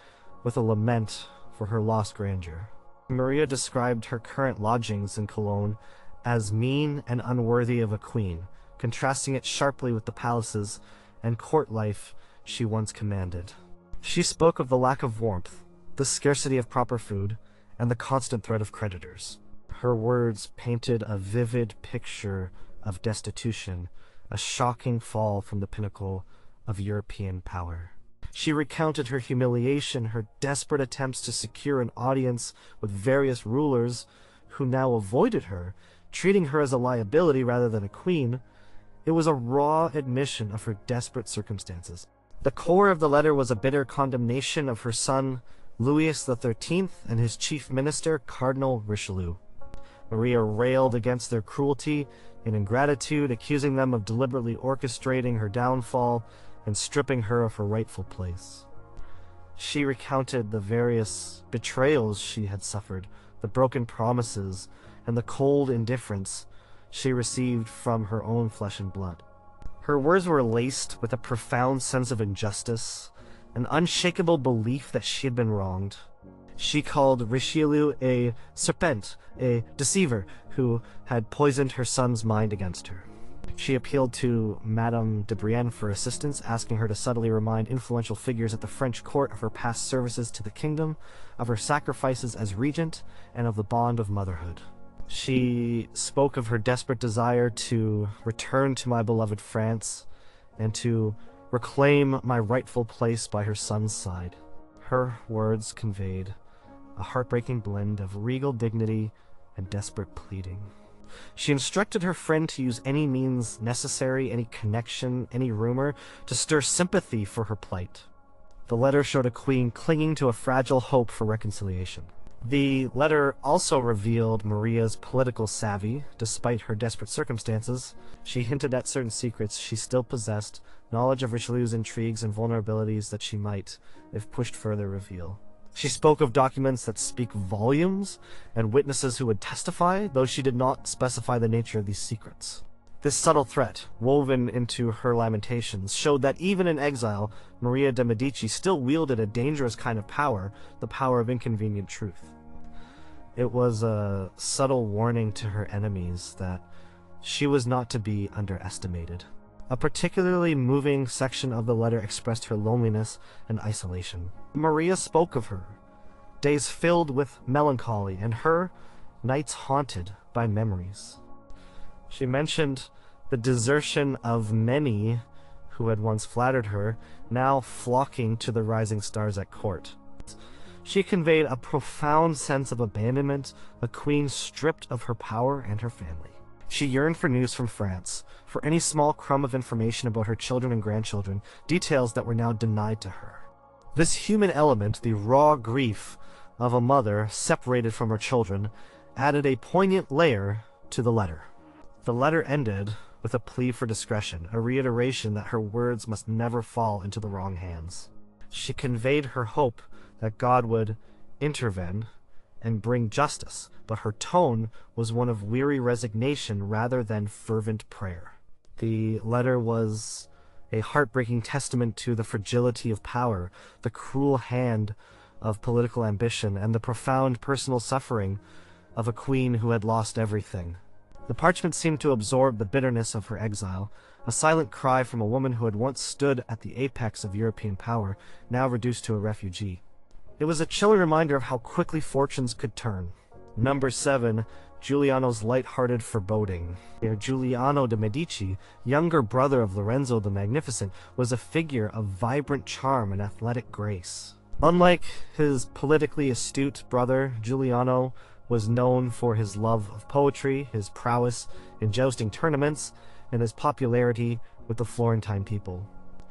with a lament for her lost grandeur. Maria described her current lodgings in Cologne as mean and unworthy of a queen, contrasting it sharply with the palaces and court life she once commanded. She spoke of the lack of warmth, the scarcity of proper food, and the constant threat of creditors. Her words painted a vivid picture of destitution, a shocking fall from the pinnacle of European power. She recounted her humiliation, her desperate attempts to secure an audience with various rulers who now avoided her, treating her as a liability rather than a queen. It was a raw admission of her desperate circumstances. The core of the letter was a bitter condemnation of her son, Louis XIII, and his chief minister, Cardinal Richelieu. Maria railed against their cruelty and ingratitude, accusing them of deliberately orchestrating her downfall and stripping her of her rightful place. She recounted the various betrayals she had suffered, the broken promises, and the cold indifference she received from her own flesh and blood. Her words were laced with a profound sense of injustice, an unshakable belief that she had been wronged. She called Richelieu a serpent, a deceiver, who had poisoned her son's mind against her. She appealed to Madame de Brienne for assistance, asking her to subtly remind influential figures at the French court of her past services to the kingdom, of her sacrifices as regent, and of the bond of motherhood. She spoke of her desperate desire to return to my beloved France and to reclaim my rightful place by her son's side. Her words conveyed a heartbreaking blend of regal dignity and desperate pleading. She instructed her friend to use any means necessary, any connection, any rumor, to stir sympathy for her plight. The letter showed a queen clinging to a fragile hope for reconciliation. The letter also revealed Maria's political savvy. Despite her desperate circumstances, she hinted at certain secrets she still possessed, knowledge of Richelieu's intrigues and vulnerabilities that she might, if pushed further, reveal. She spoke of documents that speak volumes and witnesses who would testify, though she did not specify the nature of these secrets. This subtle threat, woven into her lamentations, showed that even in exile, Maria de Medici still wielded a dangerous kind of power, the power of inconvenient truth. It was a subtle warning to her enemies that she was not to be underestimated. A particularly moving section of the letter expressed her loneliness and isolation. Maria spoke of her days filled with melancholy, and her nights haunted by memories. She mentioned the desertion of many who had once flattered her, now flocking to the rising stars at court. She conveyed a profound sense of abandonment, a queen stripped of her power and her family. She yearned for news from France, for any small crumb of information about her children and grandchildren, details that were now denied to her. This human element, the raw grief of a mother separated from her children, added a poignant layer to the letter. The letter ended with a plea for discretion, a reiteration that her words must never fall into the wrong hands. She conveyed her hope that God would intervene and bring justice, but her tone was one of weary resignation rather than fervent prayer. The letter was a heartbreaking testament to the fragility of power, the cruel hand of political ambition, and the profound personal suffering of a queen who had lost everything. The parchment seemed to absorb the bitterness of her exile, a silent cry from a woman who had once stood at the apex of European power, now reduced to a refugee. It was a chilling reminder of how quickly fortunes could turn. Number 7. Giuliano's light-hearted foreboding. Giuliano de' Medici, younger brother of Lorenzo the Magnificent, was a figure of vibrant charm and athletic grace. Unlike his politically astute brother, Giuliano was known for his love of poetry, his prowess in jousting tournaments, and his popularity with the Florentine people.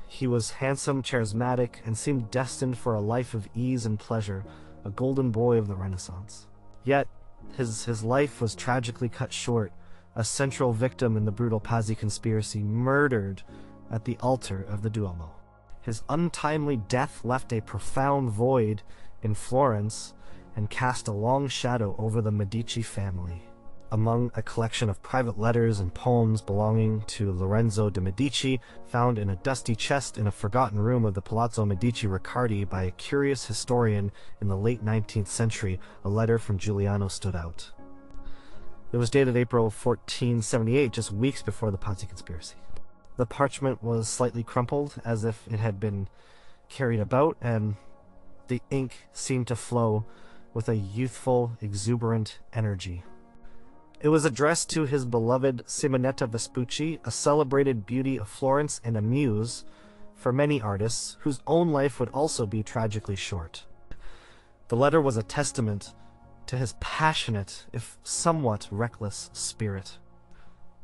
He was handsome, charismatic, and seemed destined for a life of ease and pleasure, a golden boy of the Renaissance. Yet, his life was tragically cut short, a central victim in the brutal Pazzi conspiracy, murdered at the altar of the Duomo. His untimely death left a profound void in Florence and cast a long shadow over the Medici family. Among a collection of private letters and poems belonging to Lorenzo de' Medici, found in a dusty chest in a forgotten room of the Palazzo Medici Riccardi by a curious historian in the late 19th century, a letter from Giuliano stood out. It was dated April 1478, just weeks before the Pazzi conspiracy. The parchment was slightly crumpled, as if it had been carried about, and the ink seemed to flow with a youthful, exuberant energy. It was addressed to his beloved Simonetta Vespucci, a celebrated beauty of Florence and a muse for many artists whose own life would also be tragically short. The letter was a testament to his passionate, if somewhat reckless, spirit.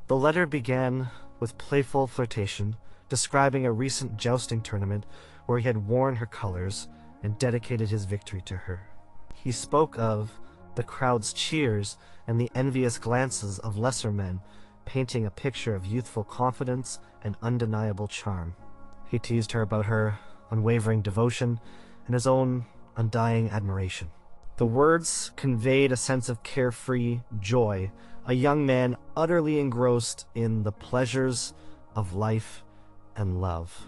The letter began with playful flirtation, describing a recent jousting tournament where he had worn her colors and dedicated his victory to her. He spoke of the crowd's cheers and the envious glances of lesser men, painting a picture of youthful confidence and undeniable charm. He teased her about her unwavering devotion and his own undying admiration. The words conveyed a sense of carefree joy, a young man utterly engrossed in the pleasures of life and love.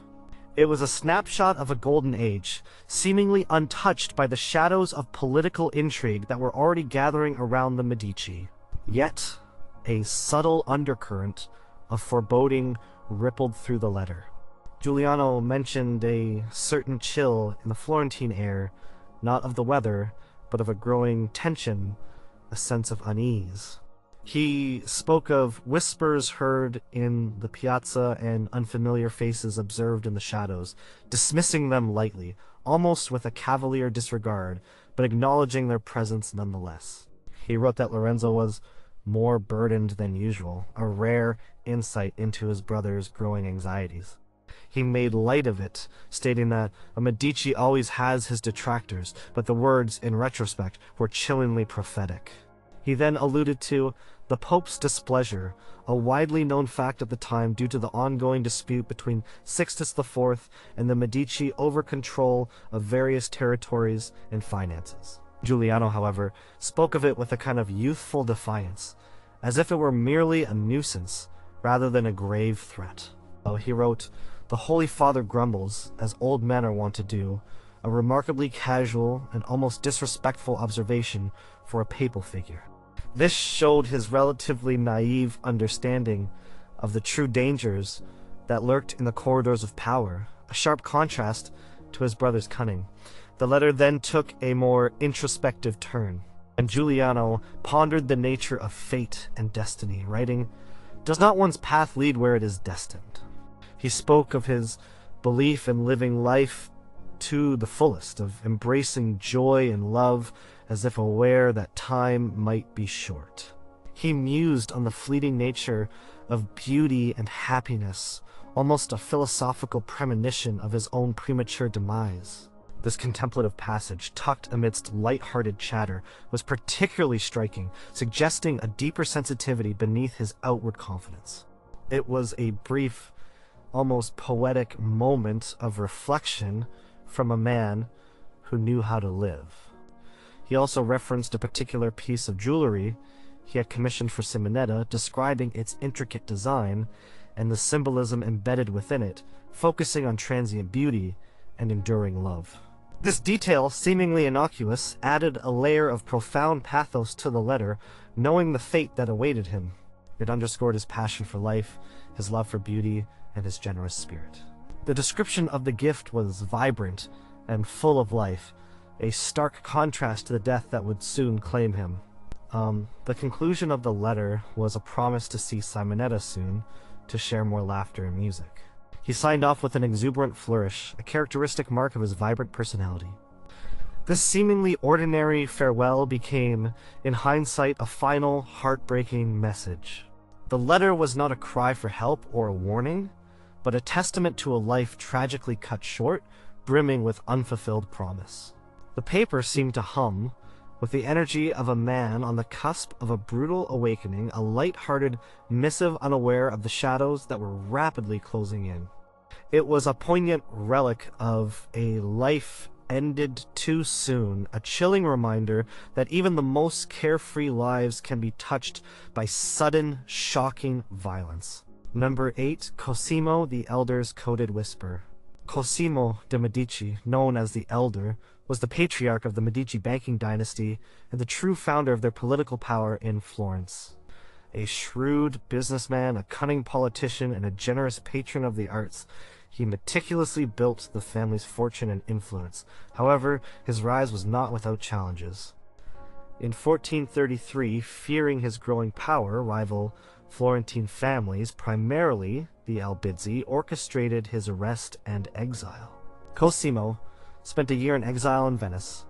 It was a snapshot of a golden age, seemingly untouched by the shadows of political intrigue that were already gathering around the Medici. Yet, a subtle undercurrent of foreboding rippled through the letter. Giuliano mentioned a certain chill in the Florentine air, not of the weather, but of a growing tension, a sense of unease. He spoke of whispers heard in the piazza and unfamiliar faces observed in the shadows, dismissing them lightly, almost with a cavalier disregard, but acknowledging their presence nonetheless. He wrote that Lorenzo was more burdened than usual, a rare insight into his brother's growing anxieties. He made light of it, stating that a Medici always has his detractors, but the words, in retrospect, were chillingly prophetic. He then alluded to the Pope's displeasure, a widely known fact at the time due to the ongoing dispute between Sixtus IV and the Medici over control of various territories and finances. Giuliano, however, spoke of it with a kind of youthful defiance, as if it were merely a nuisance rather than a grave threat. He wrote, "The Holy Father grumbles, as old men are wont to do, a remarkably casual and almost disrespectful observation for a papal figure." This showed his relatively naive understanding of the true dangers that lurked in the corridors of power, a sharp contrast to his brother's cunning. The letter then took a more introspective turn, and Giuliano pondered the nature of fate and destiny, writing, "Does not one's path lead where it is destined?" He spoke of his belief in living life to the fullest, of embracing joy and love as if aware that time might be short. He mused on the fleeting nature of beauty and happiness, almost a philosophical premonition of his own premature demise. This contemplative passage, tucked amidst light-hearted chatter, was particularly striking, suggesting a deeper sensitivity beneath his outward confidence. It was a brief, almost poetic moment of reflection from a man who knew how to live. He also referenced a particular piece of jewelry he had commissioned for Simonetta, describing its intricate design and the symbolism embedded within it, focusing on transient beauty and enduring love. This detail, seemingly innocuous, added a layer of profound pathos to the letter, knowing the fate that awaited him. It underscored his passion for life, his love for beauty, and his generous spirit. The description of the gift was vibrant and full of life, a stark contrast to the death that would soon claim him. The conclusion of the letter was a promise to see Simonetta soon, to share more laughter and music. He signed off with an exuberant flourish, a characteristic mark of his vibrant personality. This seemingly ordinary farewell became, in hindsight, a final, heartbreaking message. The letter was not a cry for help or a warning, but a testament to a life tragically cut short, brimming with unfulfilled promise. The paper seemed to hum with the energy of a man on the cusp of a brutal awakening, a light-hearted missive unaware of the shadows that were rapidly closing in. It was a poignant relic of a life ended too soon, a chilling reminder that even the most carefree lives can be touched by sudden, shocking violence. Number 8, Cosimo the Elder's Coded Whisper. Cosimo de' Medici, known as the Elder, was the patriarch of the Medici banking dynasty and the true founder of their political power in Florence. A shrewd businessman, a cunning politician, and a generous patron of the arts, he meticulously built the family's fortune and influence. However, his rise was not without challenges. In 1433, fearing his growing power, rival Florentine families, primarily the Albizzi, orchestrated his arrest and exile. Cosimo spent a year in exile in Venice,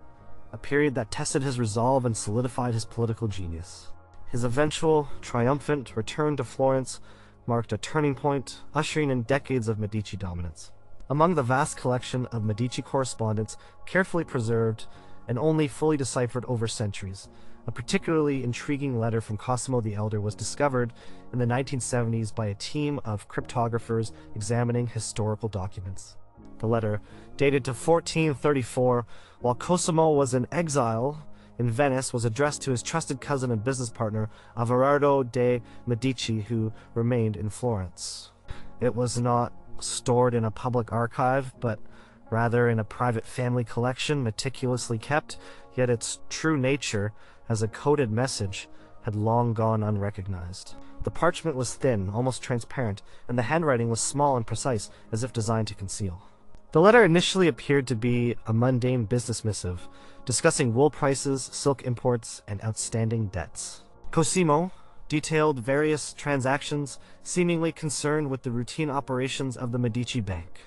a period that tested his resolve and solidified his political genius. His eventual, triumphant return to Florence marked a turning point, ushering in decades of Medici dominance. Among the vast collection of Medici correspondence, carefully preserved and only fully deciphered over centuries, a particularly intriguing letter from Cosimo the Elder was discovered in the 1970s by a team of cryptographers examining historical documents. The letter, dated to 1434, while Cosimo was in exile in Venice, was addressed to his trusted cousin and business partner, Everardo de' Medici, who remained in Florence. It was not stored in a public archive, but rather in a private family collection meticulously kept, yet its true nature as a coded message had long gone unrecognized. The parchment was thin, almost transparent, and the handwriting was small and precise, as if designed to conceal. The letter initially appeared to be a mundane business missive, discussing wool prices, silk imports, and outstanding debts. Cosimo detailed various transactions seemingly concerned with the routine operations of the Medici Bank.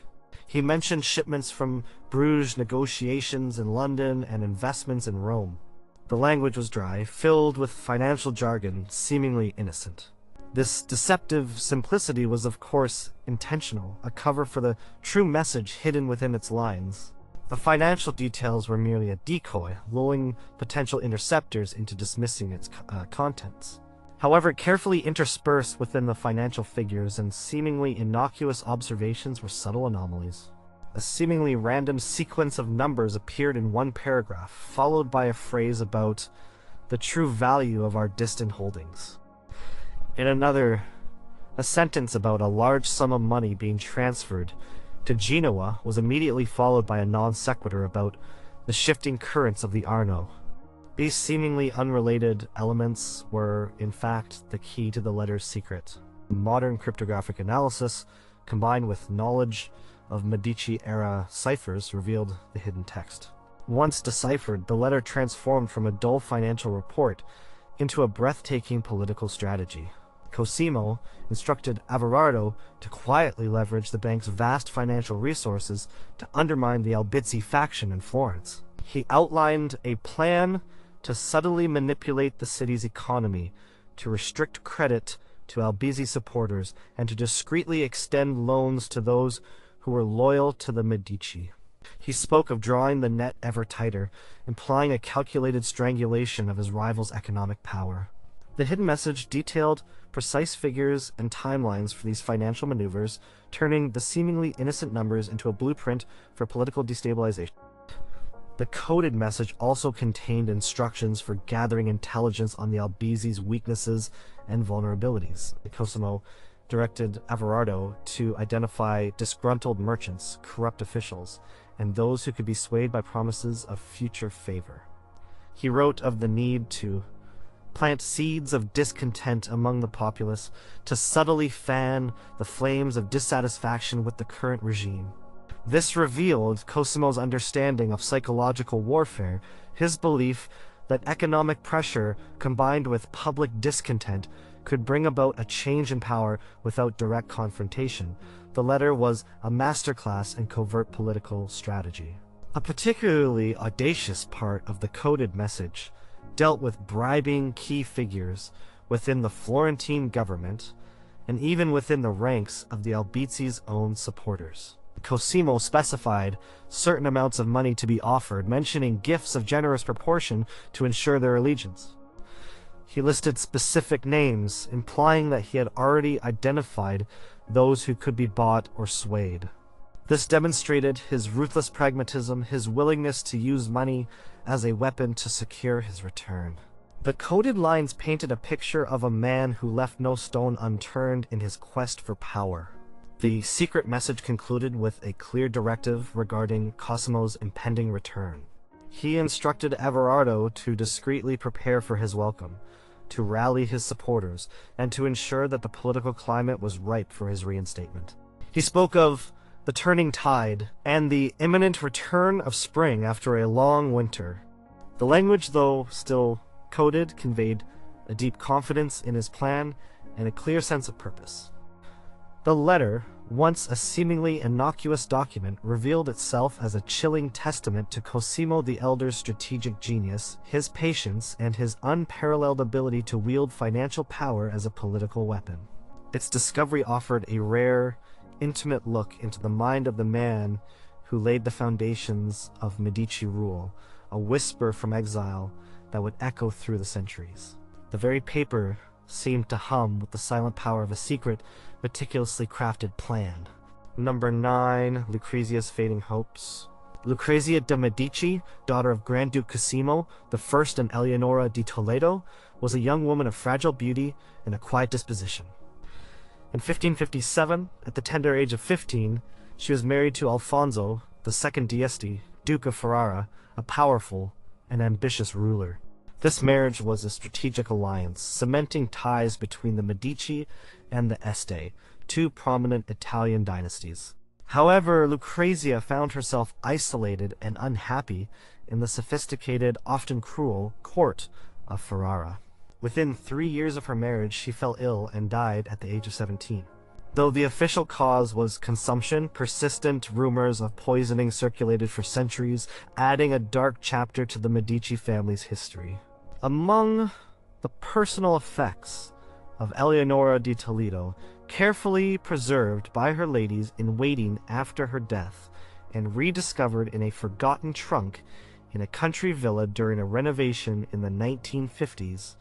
He mentioned shipments from Bruges, negotiations in London, and investments in Rome. The language was dry, filled with financial jargon, seemingly innocent. This deceptive simplicity was, of course, intentional, a cover for the true message hidden within its lines. The financial details were merely a decoy, lulling potential interceptors into dismissing its contents. However, carefully interspersed within the financial figures and seemingly innocuous observations were subtle anomalies. A seemingly random sequence of numbers appeared in one paragraph, followed by a phrase about the true value of our distant holdings. In another, a sentence about a large sum of money being transferred to Genoa was immediately followed by a non sequitur about the shifting currents of the Arno. These seemingly unrelated elements were, in fact, the key to the letter's secret. Modern cryptographic analysis, combined with knowledge of Medici-era ciphers, revealed the hidden text. Once deciphered, the letter transformed from a dull financial report into a breathtaking political strategy. Cosimo instructed Everardo to quietly leverage the bank's vast financial resources to undermine the Albizzi faction in Florence. He outlined a plan to subtly manipulate the city's economy, to restrict credit to Albizzi supporters, and to discreetly extend loans to those who were loyal to the Medici. He spoke of drawing the net ever tighter, implying a calculated strangulation of his rival's economic power. The hidden message detailed precise figures and timelines for these financial maneuvers, turning the seemingly innocent numbers into a blueprint for political destabilization. The coded message also contained instructions for gathering intelligence on the Albizzi's weaknesses and vulnerabilities. Cosimo directed Everardo to identify disgruntled merchants, corrupt officials, and those who could be swayed by promises of future favor. He wrote of the need to plant seeds of discontent among the populace, to subtly fan the flames of dissatisfaction with the current regime. This revealed Cosimo's understanding of psychological warfare, his belief that economic pressure combined with public discontent could bring about a change in power without direct confrontation. The letter was a masterclass in covert political strategy. A particularly audacious part of the coded message dealt with bribing key figures within the Florentine government and even within the ranks of the Albizzi's own supporters. Cosimo specified certain amounts of money to be offered, mentioning gifts of generous proportion to ensure their allegiance. He listed specific names, implying that he had already identified those who could be bought or swayed. This demonstrated his ruthless pragmatism, his willingness to use money as a weapon to secure his return. The coded lines painted a picture of a man who left no stone unturned in his quest for power. The secret message concluded with a clear directive regarding Cosimo's impending return. He instructed Everardo to discreetly prepare for his welcome, to rally his supporters, and to ensure that the political climate was ripe for his reinstatement. He spoke of the turning tide and the imminent return of spring after a long winter. The language, though still color-coded, conveyed a deep confidence in his plan and a clear sense of purpose. The letter, once a seemingly innocuous document, revealed itself as a chilling testament to Cosimo the Elder's strategic genius, his patience, and his unparalleled ability to wield financial power as a political weapon. Its discovery offered a rare, intimate look into the mind of the man who laid the foundations of Medici rule, a whisper from exile that would echo through the centuries. The very paper seemed to hum with the silent power of a secret, meticulously crafted plan. Number 9. Lucrezia's fading hopes. Lucrezia de' Medici, daughter of Grand Duke Cosimo I and Eleonora di Toledo, was a young woman of fragile beauty and a quiet disposition. In 1557, at the tender age of 15, she was married to Alfonso, the second Dieste, Duke of Ferrara, a powerful and ambitious ruler. This marriage was a strategic alliance, cementing ties between the Medici and the Este, two prominent Italian dynasties. However, Lucrezia found herself isolated and unhappy in the sophisticated, often cruel, court of Ferrara. Within 3 years of her marriage, she fell ill and died at the age of 17. Though the official cause was consumption, persistent rumors of poisoning circulated for centuries, adding a dark chapter to the Medici family's history. Among the personal effects of Eleonora di Toledo, carefully preserved by her ladies in waiting after her death, and rediscovered in a forgotten trunk in a country villa during a renovation in the 1950s,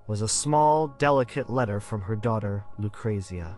was a small, delicate letter from her daughter, Lucrezia.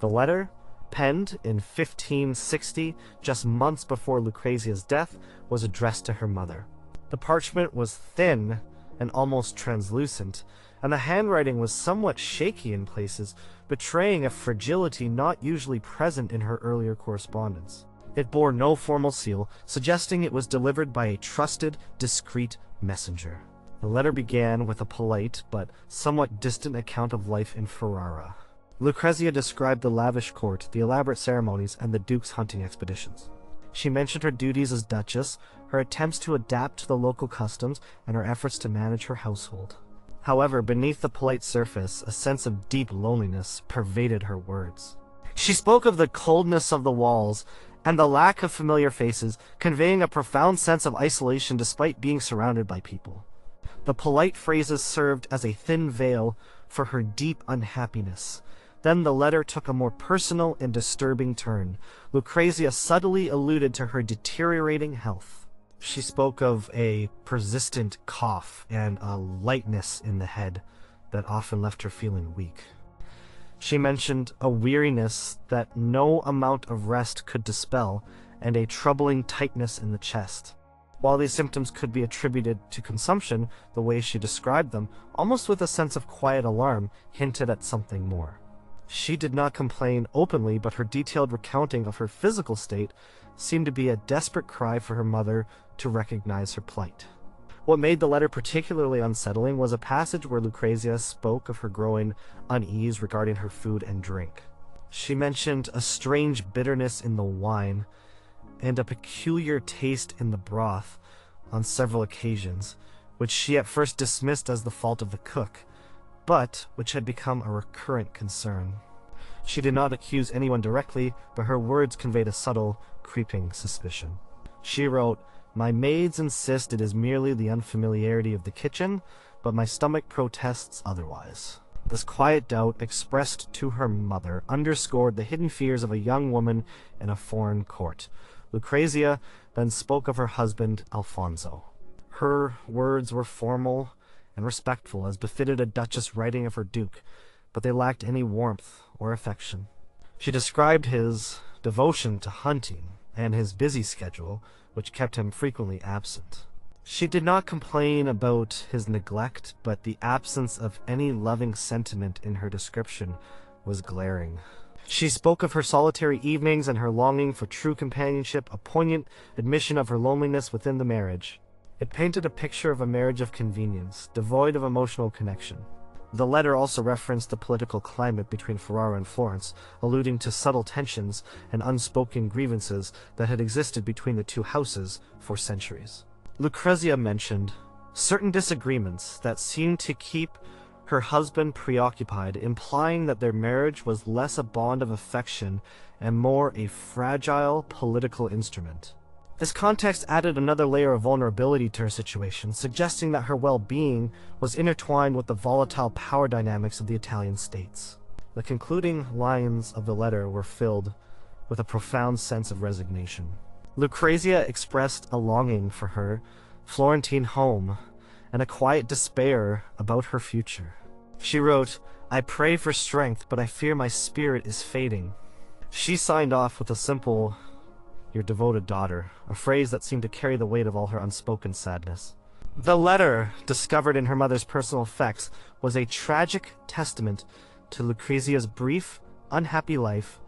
The letter, penned in 1560, just months before Lucrezia's death, was addressed to her mother. The parchment was thin and almost translucent, and the handwriting was somewhat shaky in places, betraying a fragility not usually present in her earlier correspondence. It bore no formal seal, suggesting it was delivered by a trusted, discreet messenger. The letter began with a polite but somewhat distant account of life in Ferrara. Lucrezia described the lavish court, the elaborate ceremonies, and the Duke's hunting expeditions. She mentioned her duties as Duchess, her attempts to adapt to the local customs, and her efforts to manage her household. However, beneath the polite surface, a sense of deep loneliness pervaded her words. She spoke of the coldness of the walls and the lack of familiar faces, conveying a profound sense of isolation despite being surrounded by people. The polite phrases served as a thin veil for her deep unhappiness. Then the letter took a more personal and disturbing turn. Lucrezia subtly alluded to her deteriorating health. She spoke of a persistent cough and a lightness in the head that often left her feeling weak. She mentioned a weariness that no amount of rest could dispel and a troubling tightness in the chest. While these symptoms could be attributed to consumption, the way she described them, almost with a sense of quiet alarm, hinted at something more. She did not complain openly, but her detailed recounting of her physical state seemed to be a desperate cry for her mother to recognize her plight. What made the letter particularly unsettling was a passage where Lucrezia spoke of her growing unease regarding her food and drink. She mentioned a strange bitterness in the wine and a peculiar taste in the broth on several occasions, which she at first dismissed as the fault of the cook, but which had become a recurrent concern. She did not accuse anyone directly, but her words conveyed a subtle, creeping suspicion. She wrote, "My maids insist it is merely the unfamiliarity of the kitchen, but my stomach protests otherwise." This quiet doubt, expressed to her mother, underscored the hidden fears of a young woman in a foreign court. Lucrezia then spoke of her husband, Alfonso. Her words were formal and respectful, as befitted a duchess writing of her duke, but they lacked any warmth or affection. She described his devotion to hunting and his busy schedule, which kept him frequently absent. She did not complain about his neglect, but the absence of any loving sentiment in her description was glaring. She spoke of her solitary evenings and her longing for true companionship, a poignant admission of her loneliness within the marriage. It painted a picture of a marriage of convenience, devoid of emotional connection. The letter also referenced the political climate between Ferrara and Florence, alluding to subtle tensions and unspoken grievances that had existed between the two houses for centuries. Lucrezia mentioned certain disagreements that seemed to keep her husband preoccupied, implying that their marriage was less a bond of affection and more a fragile political instrument. This context added another layer of vulnerability to her situation, suggesting that her well-being was intertwined with the volatile power dynamics of the Italian states. The concluding lines of the letter were filled with a profound sense of resignation. Lucrezia expressed a longing for her Florentine home and a quiet despair about her future. She wrote, "I pray for strength, but I fear my spirit is fading." She signed off with a simple, "Your devoted daughter," a phrase that seemed to carry the weight of all her unspoken sadness. The letter, discovered in her mother's personal effects, was a tragic testament to Lucrezia's brief, unhappy life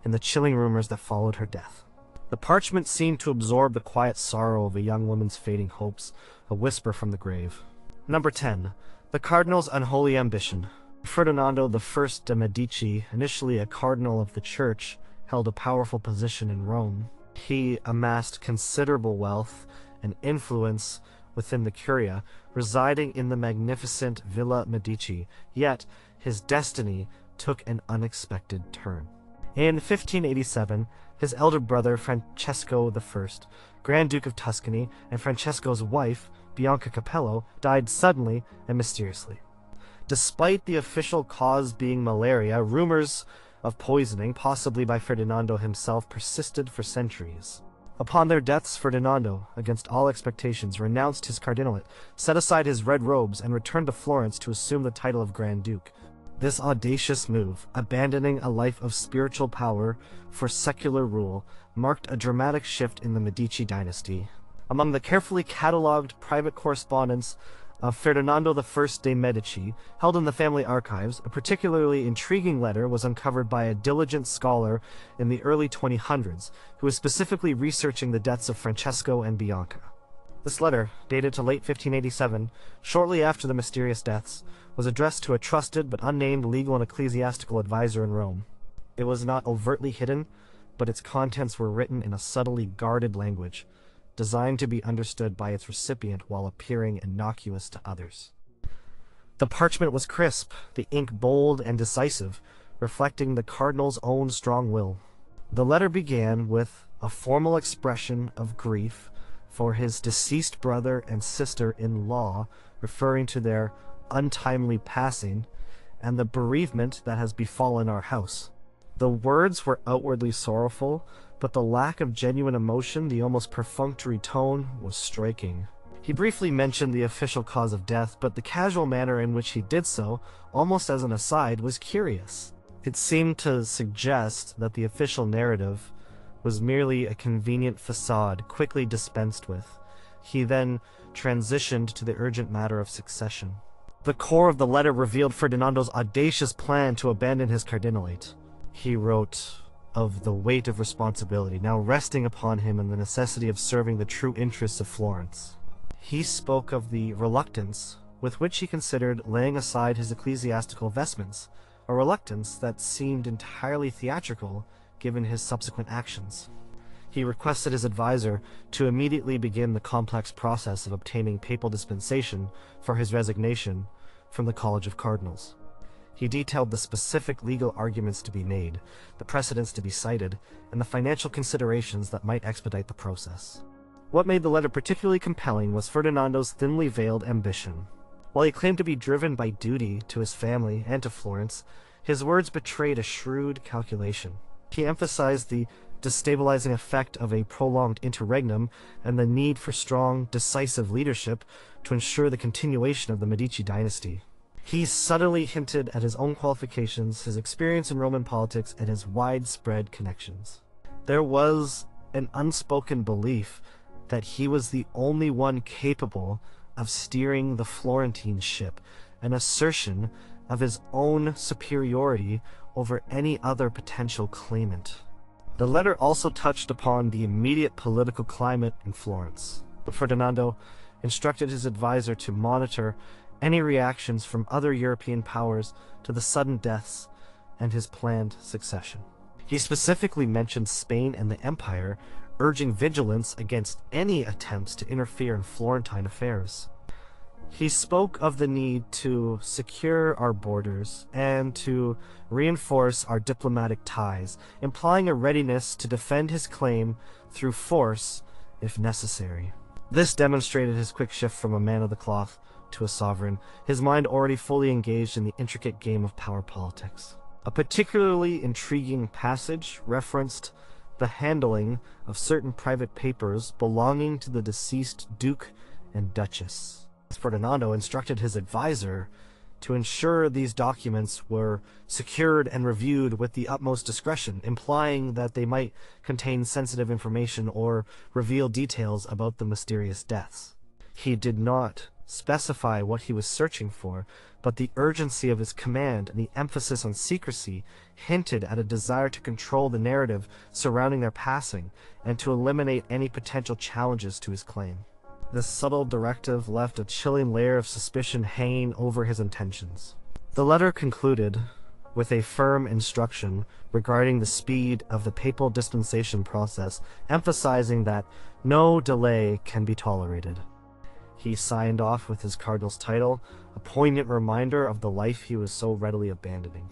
and the chilling rumors that followed her death. The parchment seemed to absorb the quiet sorrow of a young woman's fading hopes, a whisper from the grave. Number 10. The Cardinal's unholy ambition. Ferdinando I de' Medici, initially a cardinal of the church, held a powerful position in Rome. He amassed considerable wealth and influence within the Curia, residing in the magnificent Villa Medici, yet his destiny took an unexpected turn. In 1587, his elder brother Francesco I, Grand Duke of Tuscany, and Francesco's wife, Bianca Capello, died suddenly and mysteriously. Despite the official cause being malaria, rumors of poisoning, possibly by Ferdinando himself, persisted for centuries. Upon their deaths, Ferdinando, against all expectations, renounced his cardinalate, set aside his red robes, and returned to Florence to assume the title of Grand Duke. This audacious move, abandoning a life of spiritual power for secular rule, marked a dramatic shift in the Medici dynasty. Among the carefully catalogued private correspondence of Ferdinando I de' Medici, held in the family archives, a particularly intriguing letter was uncovered by a diligent scholar in the early 2000s, who was specifically researching the deaths of Francesco and Bianca. This letter, dated to late 1587, shortly after the mysterious deaths, was addressed to a trusted but unnamed legal and ecclesiastical advisor in Rome. It was not overtly hidden, but its contents were written in a subtly guarded language, designed to be understood by its recipient while appearing innocuous to others. The parchment was crisp, the ink bold and decisive, reflecting the cardinal's own strong will. The letter began with a formal expression of grief for his deceased brother and sister-in-law, referring to their untimely passing and the bereavement that has befallen our house. The words were outwardly sorrowful, but the lack of genuine emotion, the almost perfunctory tone, was striking. He briefly mentioned the official cause of death, but the casual manner in which he did so, almost as an aside, was curious. It seemed to suggest that the official narrative was merely a convenient facade quickly dispensed with. He then transitioned to the urgent matter of succession. The core of the letter revealed Ferdinando's audacious plan to abandon his cardinalate. He wrote of the weight of responsibility now resting upon him and the necessity of serving the true interests of Florence. He spoke of the reluctance with which he considered laying aside his ecclesiastical vestments, a reluctance that seemed entirely theatrical given his subsequent actions. He requested his advisor to immediately begin the complex process of obtaining papal dispensation for his resignation from the College of Cardinals. He detailed the specific legal arguments to be made, the precedents to be cited, and the financial considerations that might expedite the process. What made the letter particularly compelling was Ferdinando's thinly veiled ambition. While he claimed to be driven by duty to his family and to Florence, his words betrayed a shrewd calculation. He emphasized the destabilizing effect of a prolonged interregnum and the need for strong, decisive leadership to ensure the continuation of the Medici dynasty. He subtly hinted at his own qualifications, his experience in Roman politics, and his widespread connections. There was an unspoken belief that he was the only one capable of steering the Florentine ship, an assertion of his own superiority over any other potential claimant. The letter also touched upon the immediate political climate in Florence. Ferdinando instructed his advisor to monitor any reactions from other European powers to the sudden deaths and his planned succession. He specifically mentioned Spain and the Empire, urging vigilance against any attempts to interfere in Florentine affairs. He spoke of the need to secure our borders and to reinforce our diplomatic ties, implying a readiness to defend his claim through force if necessary. This demonstrated his quick shift from a man of the cloth to a sovereign, his mind already fully engaged in the intricate game of power politics. A particularly intriguing passage referenced the handling of certain private papers belonging to the deceased Duke and Duchess. Ferdinando instructed his advisor to ensure these documents were secured and reviewed with the utmost discretion, implying that they might contain sensitive information or reveal details about the mysterious deaths. He did not specify what he was searching for, but the urgency of his command and the emphasis on secrecy hinted at a desire to control the narrative surrounding their passing and to eliminate any potential challenges to his claim. This subtle directive left a chilling layer of suspicion hanging over his intentions. The letter concluded with a firm instruction regarding the speed of the papal dispensation process, emphasizing that no delay can be tolerated. He signed off with his cardinal's title, a poignant reminder of the life he was so readily abandoning.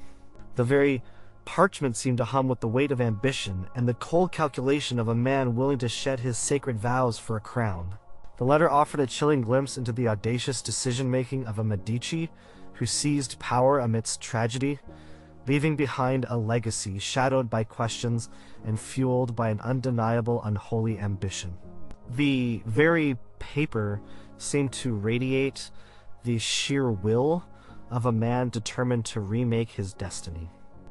The very parchment seemed to hum with the weight of ambition and the cold calculation of a man willing to shed his sacred vows for a crown. The letter offered a chilling glimpse into the audacious decision-making of a Medici who seized power amidst tragedy, leaving behind a legacy shadowed by questions and fueled by an undeniable, unholy ambition. The very paper seemed to radiate the sheer will of a man determined to remake his destiny.